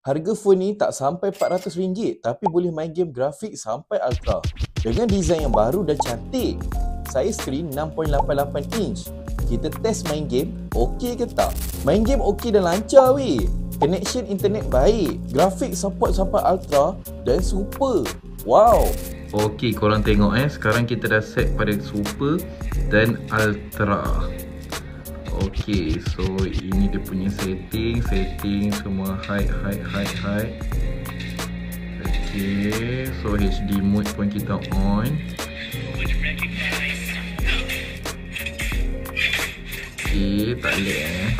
Harga phone ni tak sampai RM400 tapi boleh main game grafik sampai ultra. Dengan design yang baru dan cantik. Saiz skrin 6.88 inch. Kita test main game, okey ke tak? Main game okey dan lancar weh. Connection internet baik. Grafik support sampai ultra dan super. Wow. Okey, korang tengok sekarang kita dah set pada super dan ultra. Okey, so ini dia punya setting semua high. Okey, so HD mode pun kita on. Okey, tak lag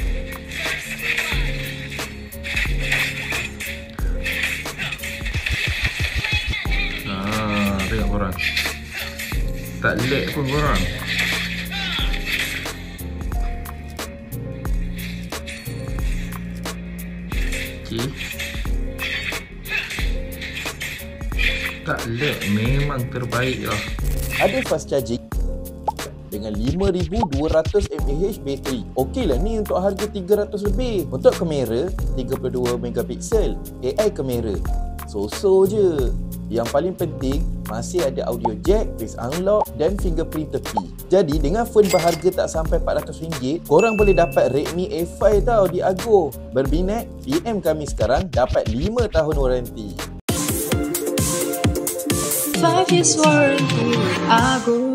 tengok korang. Tak lag pun korang. Okey. Tak lag, memang terbaik lah. Ada fast charging dengan 5200 mAh bateri. Okey lah ni untuk harga 300 lebih. Untuk kamera 32 megapiksel, AI kamera. So-so je. Yang paling penting masih ada audio jack, face unlock dan fingerprint tepi. Jadi dengan phone berharga tak sampai RM400, korang boleh dapat Redmi A5 tau di Ago. Berminat? PM kami sekarang dapat 5 tahun waranti. 5 years warranty Ago.